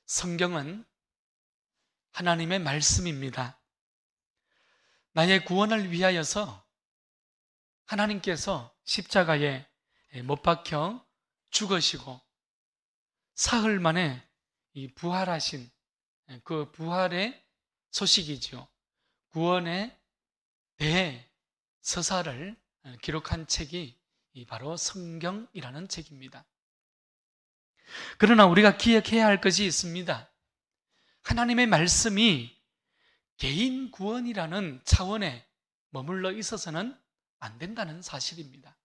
성경은 하나님의 말씀입니다. 나의 구원을 위하여서 하나님께서 십자가에 못 박혀 죽으시고 사흘 만에 이 부활하신 그 부활의 소식이지요. 구원의 대서사를 기록한 책이 바로 성경이라는 책입니다. 그러나 우리가 기억해야 할 것이 있습니다. 하나님의 말씀이 개인 구원이라는 차원에 머물러 있어서는 안 된다는 사실입니다.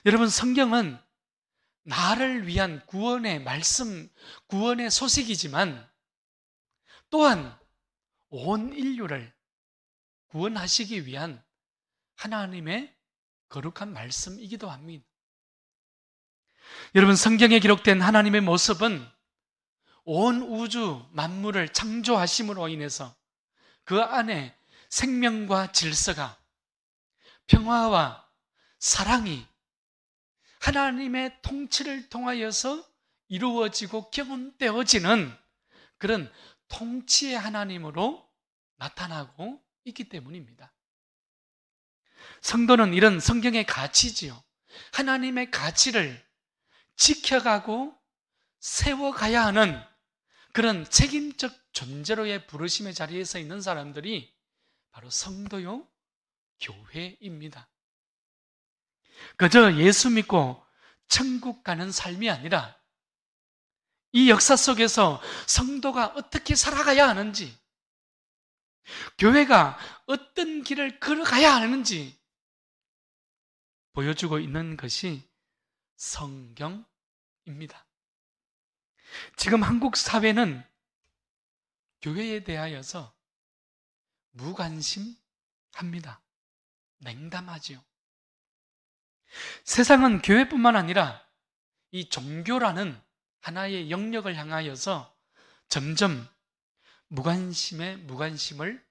여러분, 성경은 나를 위한 구원의 말씀, 구원의 소식이지만 또한 온 인류를 구원하시기 위한 하나님의 거룩한 말씀이기도 합니다. 여러분, 성경에 기록된 하나님의 모습은 온 우주 만물을 창조하심으로 인해서 그 안에 생명과 질서가, 평화와 사랑이 하나님의 통치를 통하여서 이루어지고 경험되어지는 그런 통치의 하나님으로 나타나고 있기 때문입니다. 성도는 이런 성경의 가치지요. 하나님의 가치를 지켜가고 세워가야 하는 그런 책임적 존재로의 부르심의 자리에 서 있는 사람들이 바로 성도요, 교회입니다. 그저 예수 믿고 천국 가는 삶이 아니라 이 역사 속에서 성도가 어떻게 살아가야 하는지, 교회가 어떤 길을 걸어가야 하는지 보여주고 있는 것이 성경입니다. 지금 한국 사회는 교회에 대하여서 무관심합니다. 냉담하지요. 세상은 교회뿐만 아니라 이 종교라는 하나의 영역을 향하여서 점점 무관심에 무관심을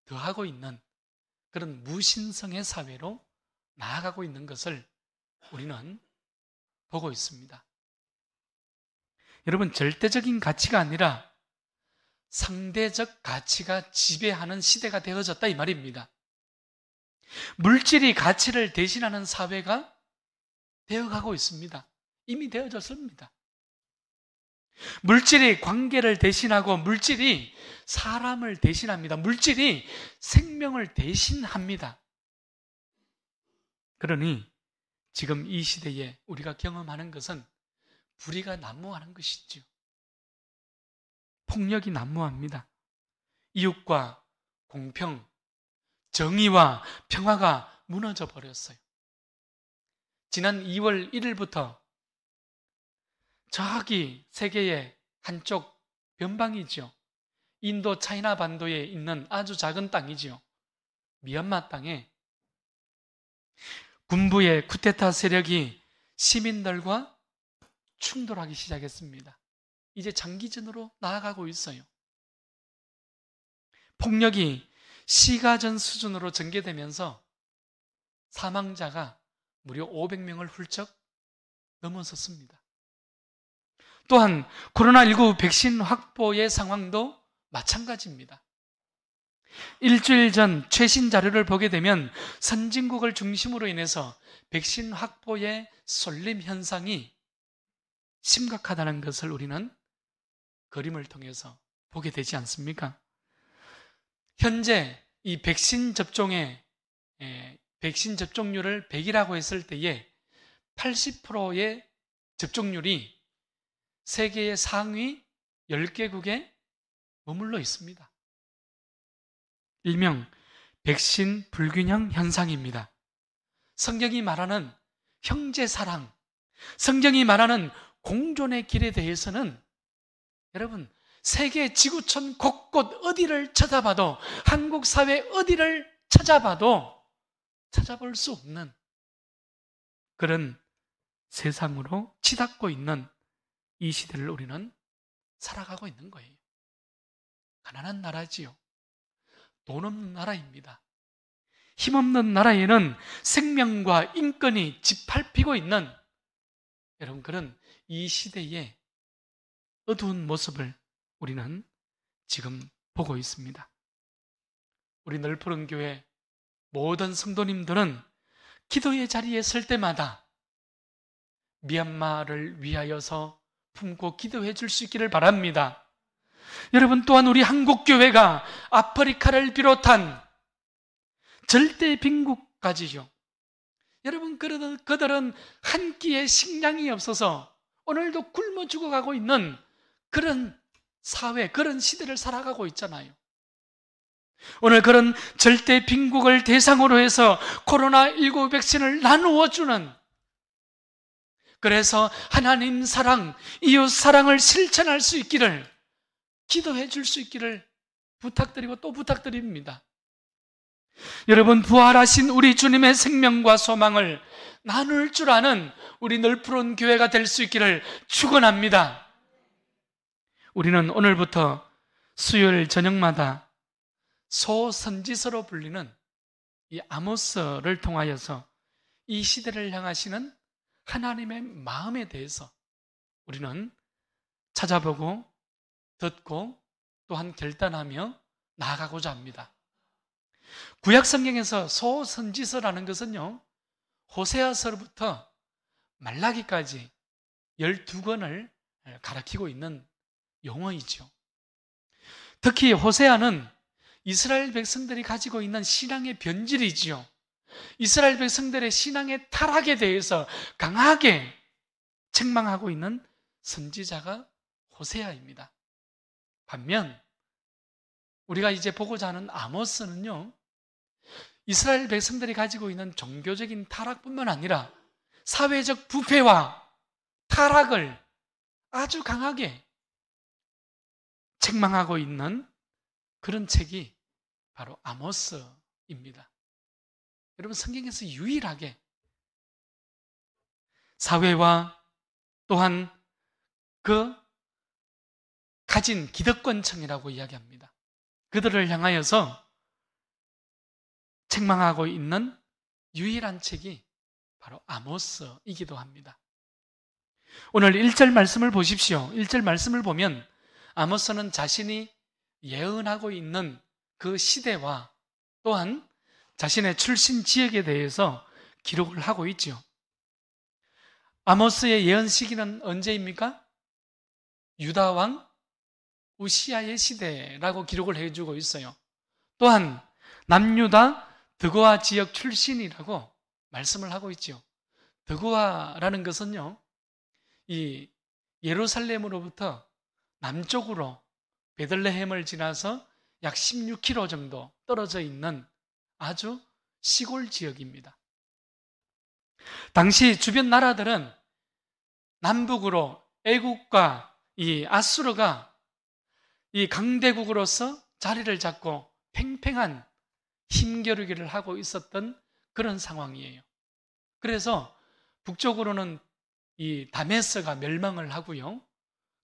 더하고 있는 그런 무신성의 사회로 나아가고 있는 것을 우리는 보고 있습니다. 여러분, 절대적인 가치가 아니라 상대적 가치가 지배하는 시대가 되어졌다 이 말입니다. 물질이 가치를 대신하는 사회가 되어가고 있습니다. 이미 되어졌습니다. 물질이 관계를 대신하고 물질이 사람을 대신합니다. 물질이 생명을 대신합니다. 그러니 지금 이 시대에 우리가 경험하는 것은 불의가 난무하는 것이죠. 폭력이 난무합니다. 이웃과 공평, 정의와 평화가 무너져 버렸어요. 지난 2월 1일부터 저기 세계의 한쪽 변방이죠. 인도 차이나 반도에 있는 아주 작은 땅이지요. 미얀마 땅에 군부의 쿠데타 세력이 시민들과 충돌하기 시작했습니다. 이제 장기전으로 나아가고 있어요. 폭력이 시가전 수준으로 전개되면서 사망자가 무려 500명을 훌쩍 넘어섰습니다. 또한 코로나19 백신 확보의 상황도 마찬가지입니다. 일주일 전 최신 자료를 보게 되면 선진국을 중심으로 인해서 백신 확보의 쏠림 현상이 심각하다는 것을 우리는 그림을 통해서 보게 되지 않습니까? 현재 이 백신 접종률을 100이라고 했을 때에 80%의 접종률이 세계의 상위 10개국에 머물러 있습니다. 일명 백신 불균형 현상입니다. 성경이 말하는 형제사랑, 성경이 말하는 공존의 길에 대해서는 여러분, 세계 지구촌 곳곳 어디를 찾아봐도, 한국 사회 어디를 찾아봐도 찾아볼 수 없는 그런 세상으로 치닫고 있는 이 시대를 우리는 살아가고 있는 거예요. 가난한 나라지요. 돈 없는 나라입니다. 힘없는 나라에는 생명과 인권이 짓밟히고 있는 여러분, 그런 이 시대에 어두운 모습을 우리는 지금 보고 있습니다. 우리 늘푸른 교회 모든 성도님들은 기도의 자리에 설 때마다 미얀마를 위하여서 품고 기도해 줄 수 있기를 바랍니다. 여러분, 또한 우리 한국교회가 아프리카를 비롯한 절대 빈국까지요. 여러분, 그들은 한 끼의 식량이 없어서 오늘도 굶어 죽어가고 있는 그런 사회, 그런 시대를 살아가고 있잖아요. 오늘 그런 절대 빈국을 대상으로 해서 코로나19 백신을 나누어 주는, 그래서 하나님 사랑, 이웃 사랑을 실천할 수 있기를, 기도해 줄 수 있기를 부탁드리고 또 부탁드립니다. 여러분, 부활하신 우리 주님의 생명과 소망을 나눌 줄 아는 우리 늘푸른 교회가 될 수 있기를 축원합니다. 우리는 오늘부터 수요일 저녁마다 소선지서로 불리는 이 아모스를 통하여서 이 시대를 향하시는 하나님의 마음에 대해서 우리는 찾아보고 듣고 또한 결단하며 나아가고자 합니다. 구약 성경에서 소선지서라는 것은요, 호세아서부터 말라기까지 12권을 가리키고 있는 용어이죠. 특히 호세아는 이스라엘 백성들이 가지고 있는 신앙의 변질이지요. 이스라엘 백성들의 신앙의 타락에 대해서 강하게 책망하고 있는 선지자가 호세아입니다. 반면 우리가 이제 보고자 하는 아모스는요, 이스라엘 백성들이 가지고 있는 종교적인 타락뿐만 아니라 사회적 부패와 타락을 아주 강하게 책망하고 있는 그런 책이 바로 아모스입니다. 여러분, 성경에서 유일하게 사회와 또한 그 가진 기득권층이라고 이야기합니다. 그들을 향하여서 책망하고 있는 유일한 책이 바로 아모스이기도 합니다. 오늘 1절 말씀을 보십시오. 1절 말씀을 보면 아모스는 자신이 예언하고 있는 그 시대와 또한 자신의 출신 지역에 대해서 기록을 하고 있죠. 아모스의 예언 시기는 언제입니까? 유다 왕 우시아의 시대라고 기록을 해주고 있어요. 또한 남유다 드고아 지역 출신이라고 말씀을 하고 있죠. 드고아라는 것은요, 이 예루살렘으로부터 남쪽으로 베들레헴을 지나서 약 16km 정도 떨어져 있는 아주 시골 지역입니다. 당시 주변 나라들은 남북으로 애국과 이 아수르가 이 강대국으로서 자리를 잡고 팽팽한 힘겨루기를 하고 있었던 그런 상황이에요. 그래서 북쪽으로는 이 다메스가 멸망을 하고요,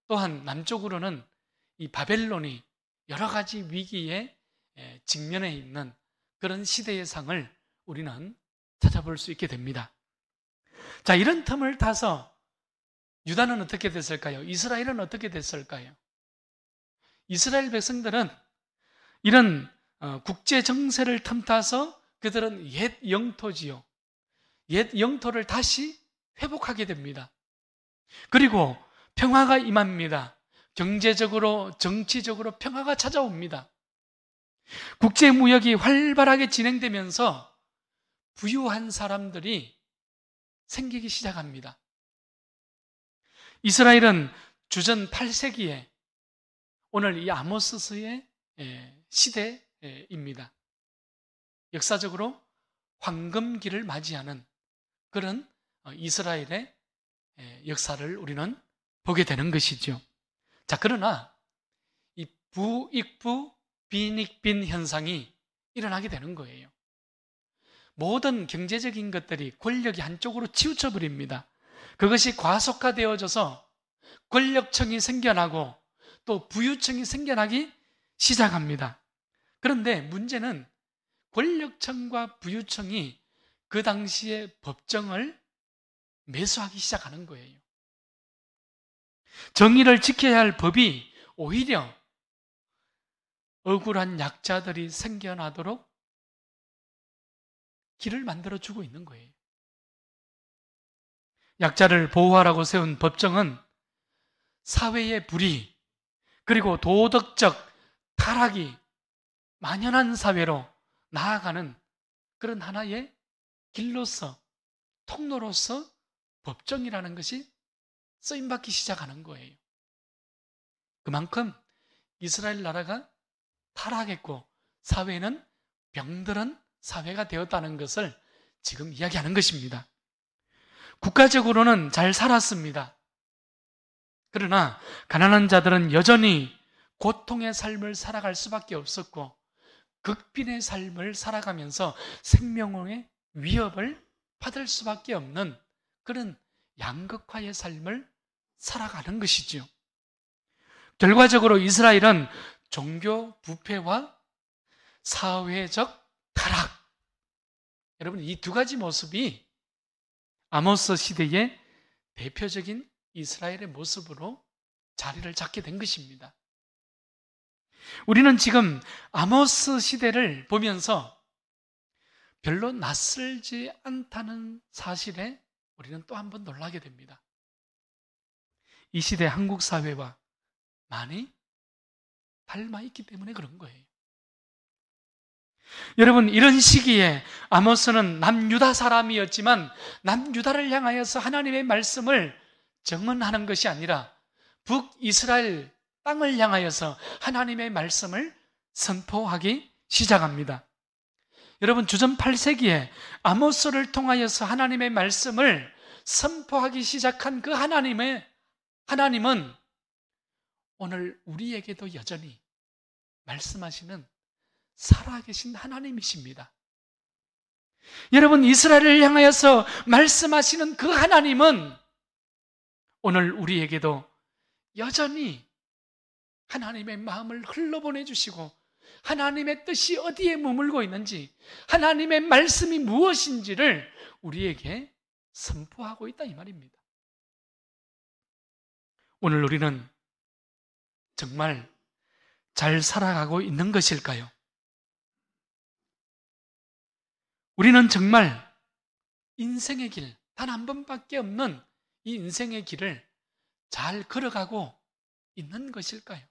또한 남쪽으로는 이 바벨론이 여러 가지 위기에 직면해 있는 그런 시대의 상을 우리는 찾아볼 수 있게 됩니다. 자, 이런 틈을 타서 유다는 어떻게 됐을까요? 이스라엘은 어떻게 됐을까요? 이스라엘 백성들은 이런 국제 정세를 틈타서 그들은 옛 영토지요, 옛 영토를 다시 회복하게 됩니다. 그리고 평화가 임합니다. 경제적으로, 정치적으로 평화가 찾아옵니다. 국제 무역이 활발하게 진행되면서 부유한 사람들이 생기기 시작합니다. 이스라엘은 주전 8세기에 오늘 이 아모스서의 시대입니다. 역사적으로 황금기를 맞이하는 그런 이스라엘의 역사를 우리는 보게 되는 것이죠. 자, 그러나 이 부익부 빈익빈 현상이 일어나게 되는 거예요. 모든 경제적인 것들이 권력이 한쪽으로 치우쳐 버립니다. 그것이 과속화되어져서 권력층이 생겨나고 또 부유층이 생겨나기 시작합니다. 그런데 문제는 권력층과 부유층이 그 당시에 법정을 매수하기 시작하는 거예요. 정의를 지켜야 할 법이 오히려 억울한 약자들이 생겨나도록 길을 만들어주고 있는 거예요. 약자를 보호하라고 세운 법정은 사회의 불의, 그리고 도덕적 타락이 만연한 사회로 나아가는 그런 하나의 길로서, 통로로서 법정이라는 것이 쓰임받기 시작하는 거예요. 그만큼 이스라엘 나라가 타락했고 사회는 병들은 사회가 되었다는 것을 지금 이야기하는 것입니다. 국가적으로는 잘 살았습니다. 그러나 가난한 자들은 여전히 고통의 삶을 살아갈 수밖에 없었고 극빈의 삶을 살아가면서 생명의 위협을 받을 수밖에 없는 그런 양극화의 삶을 살아가는 것이지요. 결과적으로 이스라엘은 종교 부패와 사회적 타락, 여러분 이 두 가지 모습이 아모스 시대의 대표적인 이스라엘의 모습으로 자리를 잡게 된 것입니다. 우리는 지금 아모스 시대를 보면서 별로 낯설지 않다는 사실에 우리는 또 한 번 놀라게 됩니다. 이 시대 한국 사회와 많이 닮아 있기 때문에 그런 거예요. 여러분, 이런 시기에 아모스는 남유다 사람이었지만 남유다를 향하여서 하나님의 말씀을 증언하는 것이 아니라 북이스라엘 땅을 향하여서 하나님의 말씀을 선포하기 시작합니다. 여러분, 주전 8세기에 아모스를 통하여서 하나님의 말씀을 선포하기 시작한 그 하나님은 오늘 우리에게도 여전히 말씀하시는 살아계신 하나님이십니다. 여러분, 이스라엘을 향하여서 말씀하시는 그 하나님은 오늘 우리에게도 여전히 하나님의 마음을 흘러보내주시고 하나님의 뜻이 어디에 머물고 있는지, 하나님의 말씀이 무엇인지를 우리에게 선포하고 있다 이 말입니다. 오늘 우리는 정말 잘 살아가고 있는 것일까요? 우리는 정말 인생의 길, 단 한 번밖에 없는 이 인생의 길을 잘 걸어가고 있는 것일까요?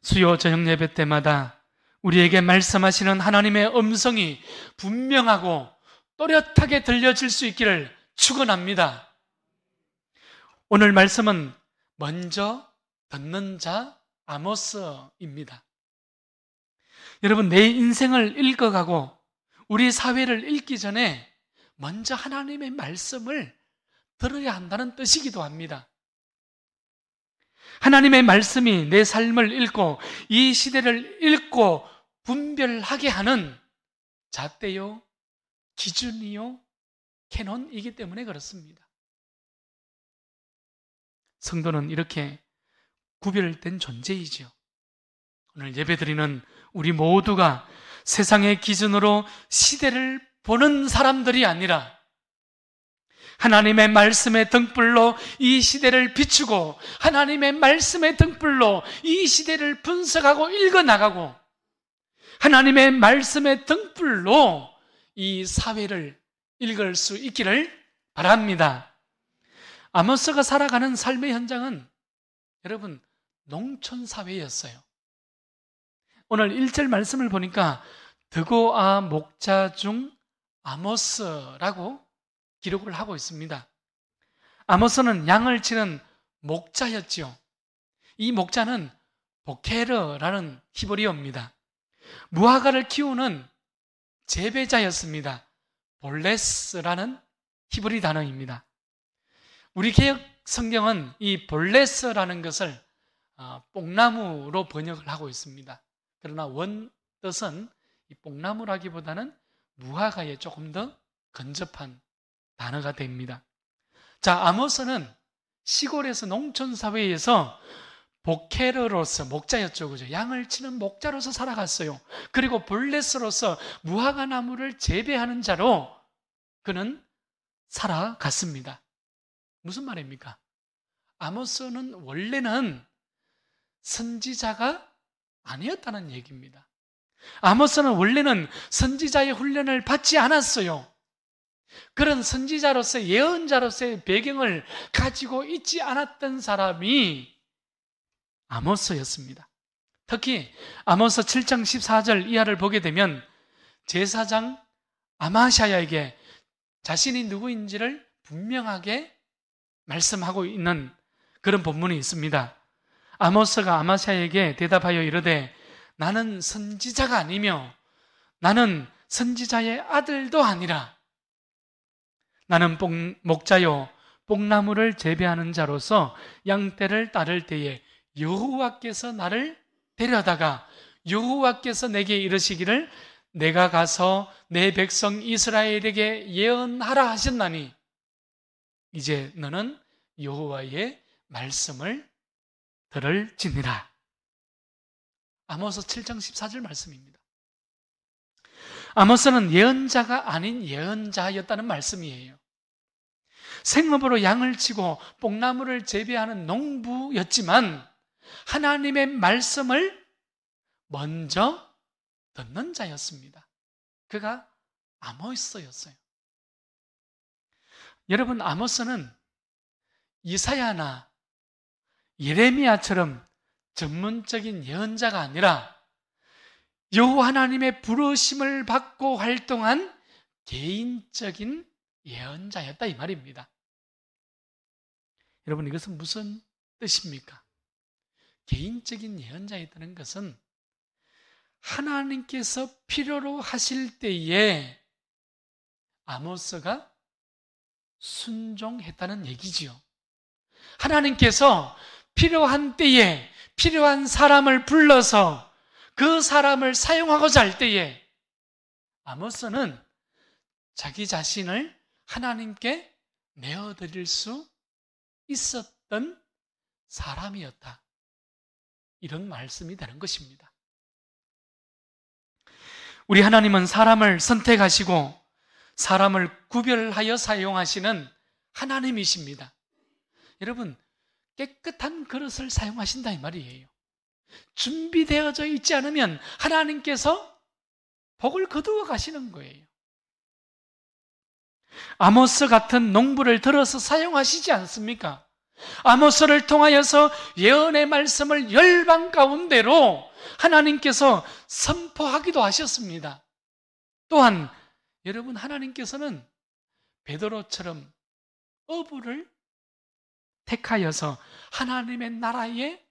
수요 저녁 예배 때마다 우리에게 말씀하시는 하나님의 음성이 분명하고 또렷하게 들려질 수 있기를 축원합니다. 오늘 말씀은 먼저 듣는 자 아모스입니다. 여러분, 내 인생을 읽어가고 우리 사회를 읽기 전에 먼저 하나님의 말씀을 들어야 한다는 뜻이기도 합니다. 하나님의 말씀이 내 삶을 읽고 이 시대를 읽고 분별하게 하는 잣대요, 기준이요, 캐논이기 때문에 그렇습니다. 성도는 이렇게 구별된 존재이지요. 오늘 예배드리는 우리 모두가 세상의 기준으로 시대를 보는 사람들이 아니라 하나님의 말씀의 등불로 이 시대를 비추고 하나님의 말씀의 등불로 이 시대를 분석하고 읽어나가고 하나님의 말씀의 등불로 이 사회를 읽을 수 있기를 바랍니다. 아모스가 살아가는 삶의 현장은 여러분 농촌 사회였어요. 오늘 1절 말씀을 보니까 드고아 목자 중 아모스라고 기록을 하고 있습니다. 아모스는 양을 치는 목자였지요. 이 목자는 보케르라는 히브리어입니다. 무화과를 키우는 재배자였습니다. 볼레스라는 히브리 단어입니다. 우리 개역 성경은 이 볼레스라는 것을 뽕나무로 번역을 하고 있습니다. 그러나 원 뜻은 이 뽕나무라기보다는 무화과에 조금 더 근접한 단어가 됩니다. 자, 아모스는 시골에서 농촌 사회에서 보케르로서 목자였죠, 그죠? 양을 치는 목자로서 살아갔어요. 그리고 볼레스로서 무화과 나무를 재배하는 자로 그는 살아갔습니다. 무슨 말입니까? 아모스는 원래는 선지자가 아니었다는 얘기입니다. 아모스는 원래는 선지자의 훈련을 받지 않았어요. 그런 선지자로서의, 예언자로서의 배경을 가지고 있지 않았던 사람이 아모스였습니다. 특히 아모스 7장 14절 이하를 보게 되면 제사장 아마샤야에게 자신이 누구인지를 분명하게 말씀하고 있는 그런 본문이 있습니다. 아모스가 아마샤야에게 대답하여 이르되 나는 선지자가 아니며 나는 선지자의 아들도 아니라 나는 목자요 뽕나무를 재배하는 자로서 양떼를 따를 때에 여호와께서 나를 데려다가 여호와께서 내게 이르시기를 내가 가서 내 백성 이스라엘에게 예언하라 하셨나니 이제 너는 여호와의 말씀을 들을지니라. 아모스 7장 14절 말씀입니다. 아모스는 예언자가 아닌 예언자였다는 말씀이에요. 생업으로 양을 치고 뽕나무를 재배하는 농부였지만 하나님의 말씀을 먼저 듣는 자였습니다. 그가 아모스였어요. 여러분, 아모스는 이사야나 예레미야처럼 전문적인 예언자가 아니라 여호와 하나님의 부르심을 받고 활동한 개인적인 예언자였다 이 말입니다. 여러분, 이것은 무슨 뜻입니까? 개인적인 예언자였다는 것은 하나님께서 필요로 하실 때에 아모스가 순종했다는 얘기지요. 하나님께서 필요한 때에 필요한 사람을 불러서 그 사람을 사용하고자 할 때에 아모스는 자기 자신을 하나님께 내어드릴 수 있었던 사람이었다. 이런 말씀이 되는 것입니다. 우리 하나님은 사람을 선택하시고 사람을 구별하여 사용하시는 하나님이십니다. 여러분, 깨끗한 그릇을 사용하신다 이 말이에요. 준비되어져 있지 않으면 하나님께서 복을 거두어 가시는 거예요. 아모스 같은 농부를 들어서 사용하시지 않습니까? 아모스를 통하여서 예언의 말씀을 열방 가운데로 하나님께서 선포하기도 하셨습니다. 또한 여러분, 하나님께서는 베드로처럼 어부를 택하여서 하나님의 나라의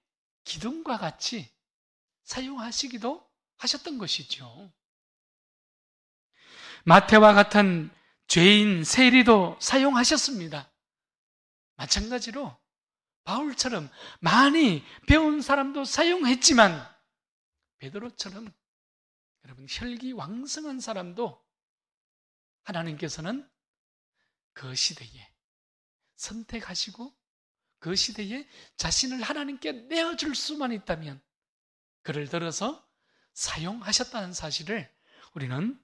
기둥과 같이 사용하시기도 하셨던 것이죠. 마태와 같은 죄인 세리도 사용하셨습니다. 마찬가지로 바울처럼 많이 배운 사람도 사용했지만 베드로처럼 여러분 혈기왕성한 사람도 하나님께서는 그 시대에 선택하시고 그 시대에 자신을 하나님께 내어줄 수만 있다면 그를 들어서 사용하셨다는 사실을 우리는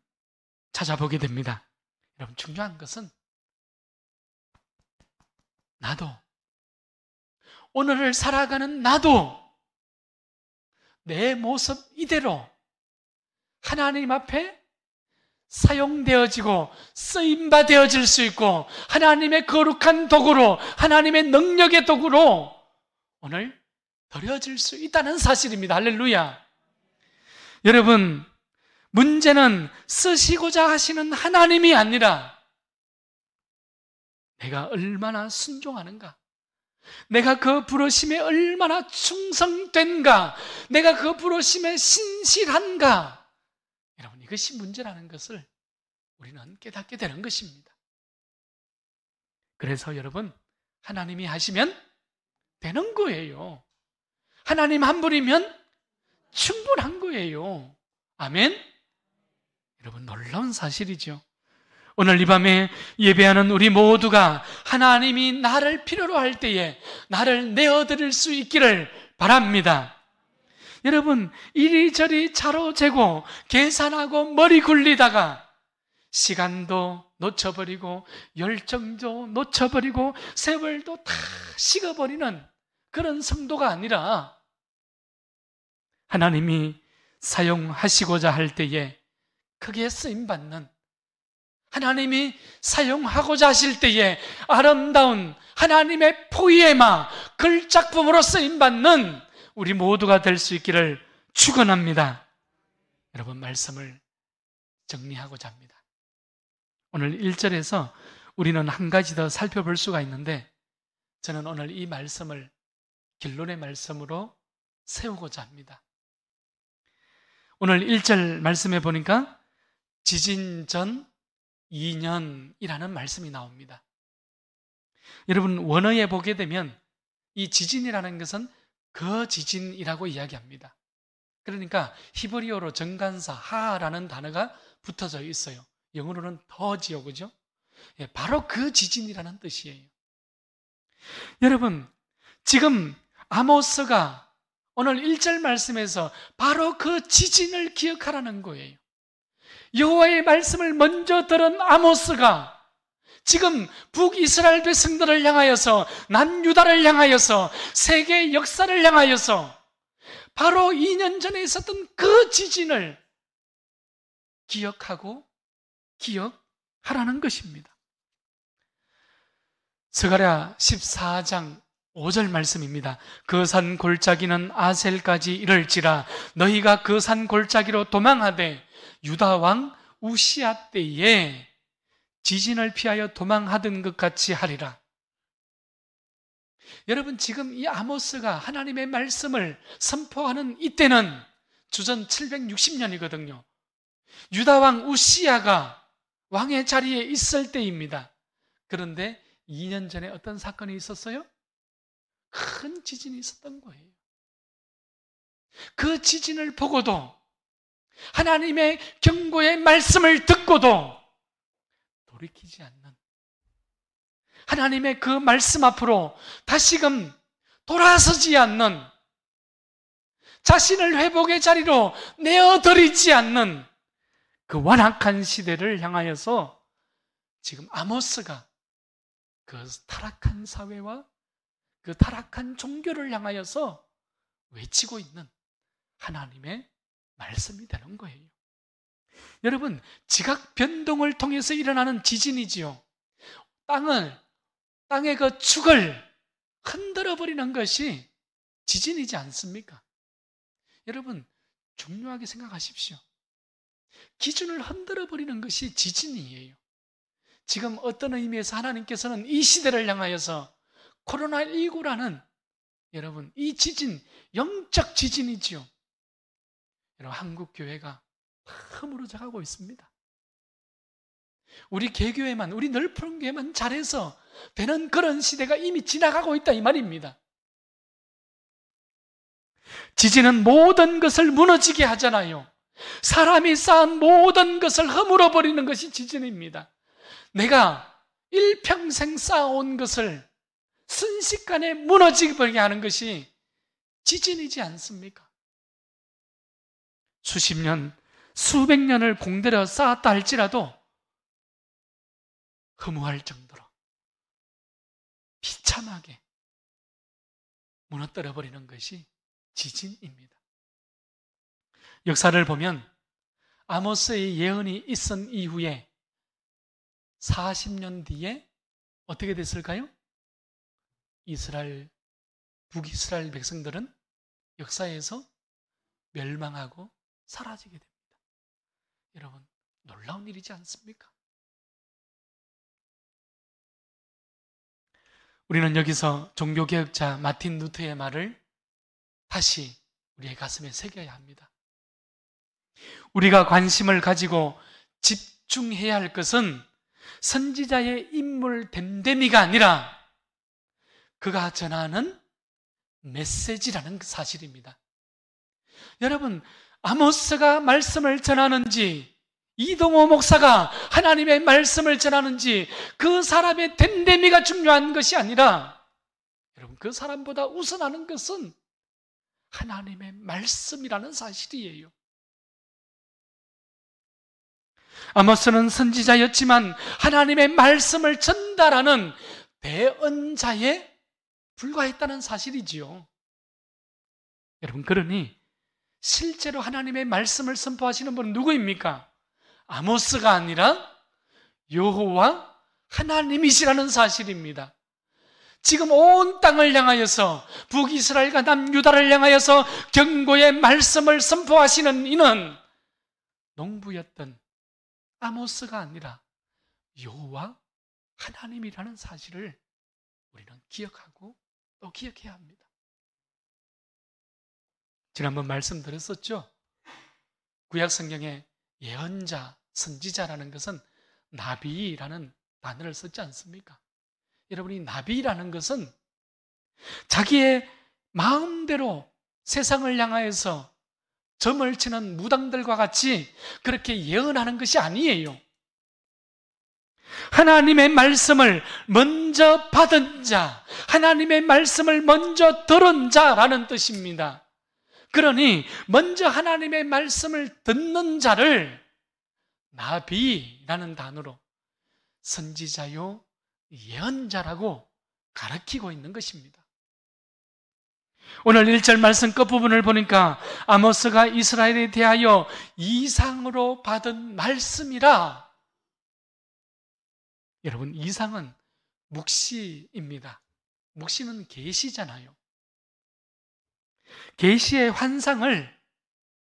찾아보게 됩니다. 여러분, 중요한 것은 나도, 오늘을 살아가는 나도 내 모습 이대로 하나님 앞에 사용되어지고 쓰임받아질 수 있고 하나님의 거룩한 도구로, 하나님의 능력의 도구로 오늘 드려질 수 있다는 사실입니다. 할렐루야. 여러분, 문제는 쓰시고자 하시는 하나님이 아니라 내가 얼마나 순종하는가, 내가 그 부르심에 얼마나 충성된가, 내가 그 부르심에 신실한가, 여러분, 이것이 문제라는 것을 우리는 깨닫게 되는 것입니다. 그래서 여러분, 하나님이 하시면 되는 거예요. 하나님 한 분이면 충분한 거예요. 아멘? 여러분, 놀라운 사실이죠. 오늘 이 밤에 예배하는 우리 모두가 하나님이 나를 필요로 할 때에 나를 내어드릴 수 있기를 바랍니다. 여러분, 이리저리 차로 재고 계산하고 머리 굴리다가 시간도 놓쳐버리고 열정도 놓쳐버리고 세월도 다 식어버리는 그런 성도가 아니라 하나님이 사용하시고자 할 때에 크게 쓰임받는, 하나님이 사용하고자 하실 때에 아름다운 하나님의 포이에마 글작품으로 쓰임받는 우리 모두가 될 수 있기를 축원합니다. 여러분, 말씀을 정리하고자 합니다. 오늘 1절에서 우리는 한 가지 더 살펴볼 수가 있는데, 저는 오늘 이 말씀을 결론의 말씀으로 세우고자 합니다. 오늘 1절 말씀에 보니까 지진 전 2년이라는 말씀이 나옵니다. 여러분, 원어에 보게 되면 이 지진이라는 것은 거지진이라고 이야기합니다. 그러니까 히브리어로 정관사 하라는 단어가 붙어져 있어요. 영어로는 더지요, 그죠? 바로 그 지진이라는 뜻이에요. 여러분, 지금 아모스가 오늘 1절 말씀에서 바로 그 지진을 기억하라는 거예요. 여호와의 말씀을 먼저 들은 아모스가 지금 북이스라엘 백성들을 향하여서, 남유다를 향하여서, 세계 역사를 향하여서 바로 2년 전에 있었던 그 지진을 기억하고 기억하라는 것입니다. 스가랴 14장 5절 말씀입니다. 그 산 골짜기는 아셀까지 이를지라 너희가 그 산 골짜기로 도망하되 유다 왕 우시아 때에 지진을 피하여 도망하던 것 같이 하리라. 여러분, 지금 이 아모스가 하나님의 말씀을 선포하는 이때는 주전 760년이거든요. 유다 왕 우시아가 왕의 자리에 있을 때입니다. 그런데 2년 전에 어떤 사건이 있었어요? 큰 지진이 있었던 거예요. 그 지진을 보고도, 하나님의 경고의 말씀을 듣고도 돌이키지 않는, 하나님의 그 말씀 앞으로 다시금 돌아서지 않는, 자신을 회복의 자리로 내어드리지 않는 그 완악한 시대를 향하여서 지금 아모스가 그 타락한 사회와 그 타락한 종교를 향하여서 외치고 있는 하나님의 말씀이 되는 거예요. 여러분, 지각 변동을 통해서 일어나는 지진이지요. 땅의 그 축을 흔들어 버리는 것이 지진이지 않습니까? 여러분, 중요하게 생각하십시오. 기준을 흔들어 버리는 것이 지진이에요. 지금 어떤 의미에서 하나님께서는 이 시대를 향하여서 코로나19라는, 여러분, 이 지진, 영적 지진이지요. 여러분, 한국 교회가 허물어져 가고 있습니다. 우리 개교회만, 우리 넓은 교회만 잘해서 되는 그런 시대가 이미 지나가고 있다, 이 말입니다. 지진은 모든 것을 무너지게 하잖아요. 사람이 쌓은 모든 것을 허물어 버리는 것이 지진입니다. 내가 일평생 쌓아온 것을 순식간에 무너지게 버리게 하는 것이 지진이지 않습니까? 수십 년, 수백 년을 공들여 쌓았다 할지라도 허무할 정도로 비참하게 무너뜨려 버리는 것이 지진입니다. 역사를 보면 아모스의 예언이 있은 이후에 40년 뒤에 어떻게 됐을까요? 북이스라엘 백성들은 역사에서 멸망하고 사라지게 됩니다. 여러분, 놀라운 일이지 않습니까? 우리는 여기서 종교개혁자 마틴 루터의 말을 다시 우리의 가슴에 새겨야 합니다. 우리가 관심을 가지고 집중해야 할 것은 선지자의 인물 됨됨이가 아니라 그가 전하는 메시지라는 사실입니다. 여러분, 아모스가 말씀을 전하는지, 이동호 목사가 하나님의 말씀을 전하는지, 그 사람의 됨됨이가 중요한 것이 아니라, 여러분, 그 사람보다 우선하는 것은 하나님의 말씀이라는 사실이에요. 아모스는 선지자였지만 하나님의 말씀을 전달하는 대언자에 불과했다는 사실이지요. 여러분, 그러니 실제로 하나님의 말씀을 선포하시는 분은 누구입니까? 아모스가 아니라 여호와 하나님이시라는 사실입니다. 지금 온 땅을 향하여서, 북이스라엘과 남유다를 향하여서 경고의 말씀을 선포하시는 이는 농부였던 아모스가 아니라 여호와 하나님이라는 사실을 우리는 기억하고 또 기억해야 합니다. 지난번 말씀드렸었죠? 구약 성경에 예언자, 선지자라는 것은 나비라는 단어를 썼지 않습니까? 여러분이 나비라는 것은 자기의 마음대로 세상을 향하여서 점을 치는 무당들과 같이 그렇게 예언하는 것이 아니에요. 하나님의 말씀을 먼저 받은 자, 하나님의 말씀을 먼저 들은 자라는 뜻입니다. 그러니 먼저 하나님의 말씀을 듣는 자를 나비라는 단어로 선지자요, 예언자라고 가르치고 있는 것입니다. 오늘 1절 말씀 끝부분을 보니까 아모스가 이스라엘에 대하여 이상으로 받은 말씀이라. 여러분, 이상은 묵시입니다. 묵시는 계시잖아요. 계시의 환상을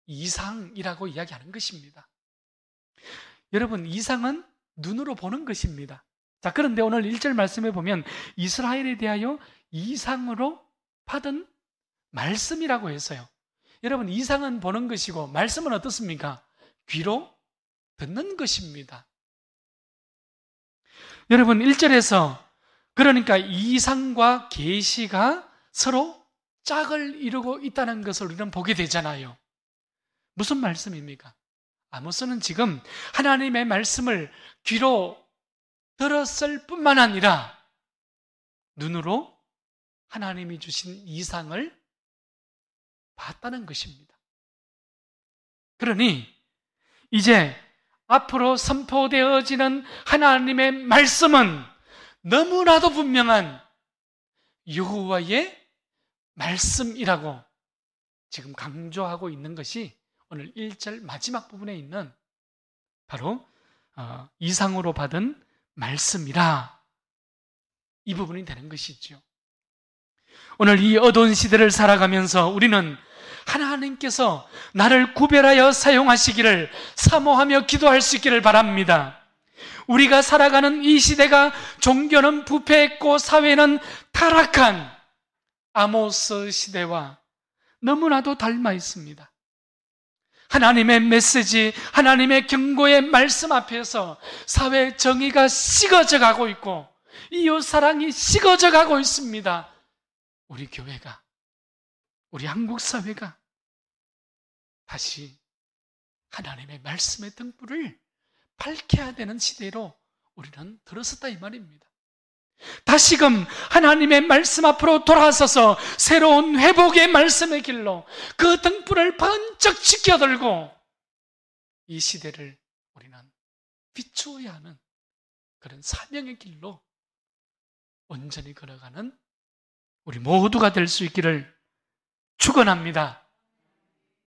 이상이라고 이야기하는 것입니다. 여러분, 이상은 눈으로 보는 것입니다. 자, 그런데 오늘 1절 말씀에 보면 이스라엘에 대하여 이상으로 받은 말씀이라고 했어요. 여러분, 이상은 보는 것이고 말씀은 어떻습니까? 귀로 듣는 것입니다. 여러분, 1절에서 그러니까 이상과 계시가 서로 짝을 이루고 있다는 것을 우리는 보게 되잖아요. 무슨 말씀입니까? 아모스는 지금 하나님의 말씀을 귀로 들었을 뿐만 아니라 눈으로 하나님이 주신 이상을 봤다는 것입니다. 그러니 이제 앞으로 선포되어지는 하나님의 말씀은 너무나도 분명한 여호와의 말씀이라고 지금 강조하고 있는 것이 오늘 1절 마지막 부분에 있는 바로 이상으로 받은 말씀이라, 이 부분이 되는 것이죠. 오늘 이 어두운 시대를 살아가면서 우리는 하나님께서 나를 구별하여 사용하시기를 사모하며 기도할 수 있기를 바랍니다. 우리가 살아가는 이 시대가 종교는 부패했고 사회는 타락한 아모스 시대와 너무나도 닮아 있습니다. 하나님의 메시지, 하나님의 경고의 말씀 앞에서 사회 정의가 식어져 가고 있고 이웃 사랑이 식어져 가고 있습니다. 우리 교회가, 우리 한국 사회가 다시 하나님의 말씀의 등불을 밝혀야 되는 시대로 우리는 들어섰다 이 말입니다. 다시금 하나님의 말씀 앞으로 돌아서서 새로운 회복의 말씀의 길로 그 등불을 번쩍 지켜들고 이 시대를 우리는 비추어야 하는 그런 사명의 길로 온전히 걸어가는 우리 모두가 될 수 있기를 축원합니다.